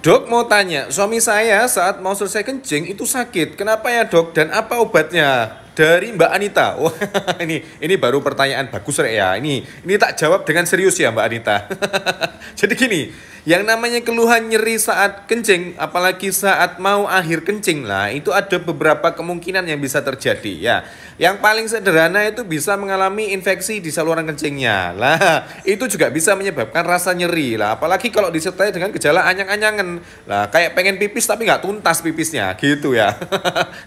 Dok mau tanya, suami saya saat mau selesai kencing itu sakit. Kenapa ya dok? Dan apa obatnya? Dari Mbak Anita. Wah, ini baru pertanyaan bagus Rek ya. Ini tak jawab dengan serius ya Mbak Anita. Jadi gini, yang namanya keluhan nyeri saat kencing, apalagi saat mau akhir kencing lah, itu ada beberapa kemungkinan yang bisa terjadi ya. Yang paling sederhana itu bisa mengalami infeksi di saluran kencingnya. Lah, itu juga bisa menyebabkan rasa nyeri lah. Apalagi kalau disertai dengan gejala anyang-anyangan. Lah, kayak pengen pipis tapi nggak tuntas pipisnya, gitu ya.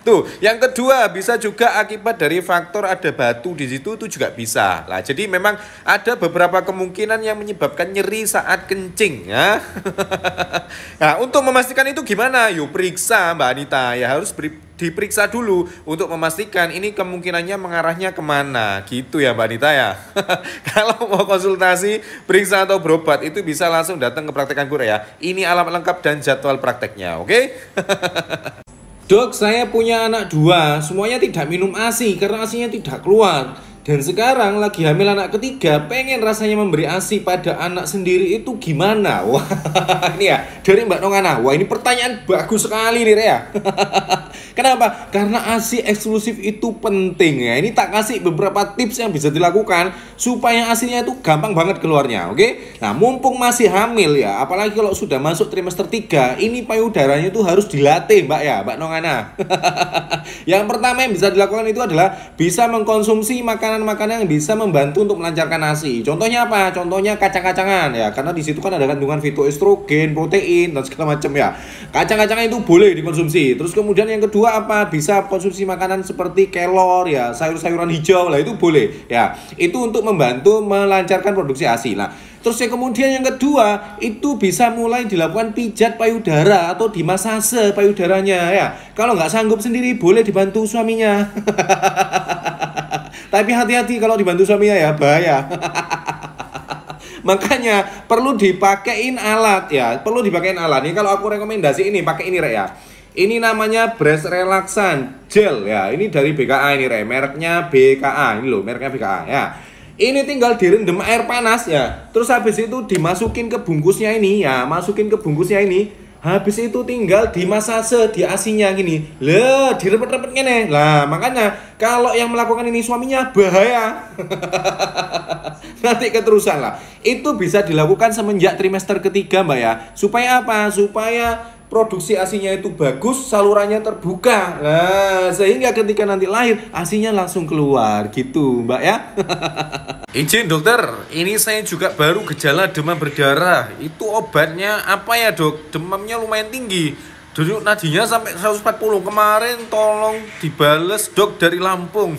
Tuh, yang kedua bisa juga akibat dari faktor ada batu di situ itu juga bisa. Lah, jadi memang ada beberapa kemungkinan yang menyebabkan nyeri saat kencing ya. Nah, untuk memastikan itu gimana? Yuk periksa Mbak Anita. Ya harus diperiksa dulu untuk memastikan ini kemungkinannya mengarahnya kemana. Gitu ya Mbak Anita ya. Kalau mau konsultasi, periksa atau berobat itu bisa langsung datang ke Praktek Anggur ya. Ini alamat lengkap dan jadwal prakteknya, oke? Dok, saya punya anak dua, semuanya tidak minum ASI karena ASInya tidak keluar. Dan sekarang lagi hamil anak ketiga, pengen rasanya memberi ASI pada anak sendiri itu gimana? Wah, ini ya dari Mbak Nongana. Wah, ini pertanyaan bagus sekali nih Rea. Kenapa? Karena ASI eksklusif itu penting ya. Ini tak kasih beberapa tips yang bisa dilakukan supaya ASInya itu gampang banget keluarnya, oke? Nah, mumpung masih hamil ya, apalagi kalau sudah masuk trimester 3, ini payudaranya itu harus dilatih Mbak ya, Mbak Nongana. Yang pertama yang bisa dilakukan itu adalah bisa mengkonsumsi makanan-makanan yang bisa membantu untuk melancarkan ASI. Contohnya apa? Contohnya kacang-kacangan ya, karena di situ kan ada kandungan fitoestrogen, protein dan segala macam ya. Kacang-kacangan itu boleh dikonsumsi. Terus kemudian yang kedua apa? Bisa konsumsi makanan seperti kelor ya, sayur-sayuran hijau lah itu boleh ya. Itu untuk membantu melancarkan produksi ASI. Nah, terus yang kemudian yang kedua itu bisa mulai dilakukan pijat payudara atau dimasase payudaranya ya. Kalau nggak sanggup sendiri boleh dibantu suaminya. Tapi hati-hati kalau dibantu suaminya ya, bahaya. Makanya perlu dipakein alat ya, perlu dipakein alat. Ini kalau aku rekomendasi ini pakai ini Rek ya. Ini namanya breast relaxan gel ya. Ini dari BKA ini Rek, mereknya BKA. Ini loh, mereknya BKA ya. Ini tinggal direndam air panas ya. Terus habis itu dimasukin ke bungkusnya ini ya, masukin ke bungkusnya ini. Habis itu tinggal dimasase di ASINya gini. Lah, direpet-repet gini. Lah, makanya kalau yang melakukan ini suaminya bahaya. Nanti keterusan lah. Itu bisa dilakukan semenjak trimester ketiga Mbak ya. Supaya apa? Supaya produksi ASINya itu bagus, salurannya terbuka. Nah, sehingga ketika nanti lahir ASINya langsung keluar gitu Mbak ya. Izin dokter, ini saya juga baru gejala demam berdarah. Itu obatnya apa ya dok? Demamnya lumayan tinggi. Duduk nadinya sampai 140 kemarin, tolong dibales dok dari Lampung.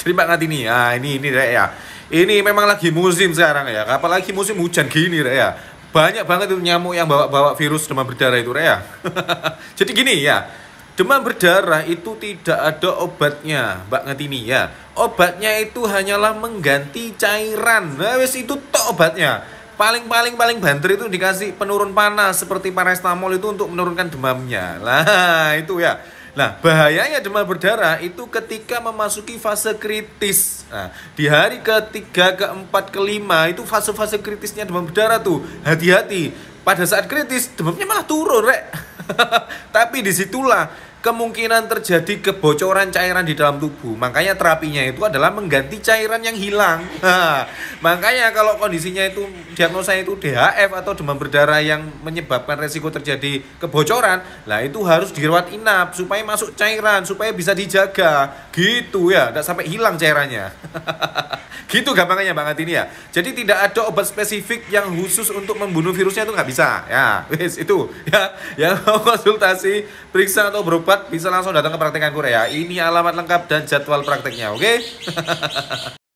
Jadi Mbak Ngatini, nah ini Rek ya. Ini memang lagi musim sekarang ya, apalagi musim hujan gini Rek ya. Banyak banget itu nyamuk yang bawa virus demam berdarah itu Rek ya. Jadi gini ya, demam berdarah itu tidak ada obatnya Mbak Ngatini ya. Obatnya itu hanyalah mengganti cairan. Nah wes itu tok obatnya. Paling banter itu dikasih penurun panas seperti paracetamol itu untuk menurunkan demamnya. Nah itu ya. Nah bahayanya demam berdarah itu ketika memasuki fase kritis. Nah di hari ketiga, keempat, kelima itu fase-fase kritisnya demam berdarah tuh. Hati-hati. Pada saat kritis demamnya malah turun Rek. Tapi disitulah kemungkinan terjadi kebocoran cairan di dalam tubuh. Makanya terapinya itu adalah mengganti cairan yang hilang. Nah, makanya kalau kondisinya itu diagnosanya itu DHF atau demam berdarah yang menyebabkan resiko terjadi kebocoran, lah itu harus dirawat inap supaya masuk cairan, supaya bisa dijaga. Gitu ya, tidak sampai hilang cairannya. Gitu gampangnya Bang Atini ya. Jadi tidak ada obat spesifik yang khusus untuk membunuh virusnya itu nggak bisa. Ya, wis itu ya. Yang mau konsultasi, periksa atau berobat bisa langsung datang ke Praktek Anggur ya. Ini alamat lengkap dan jadwal prakteknya, oke?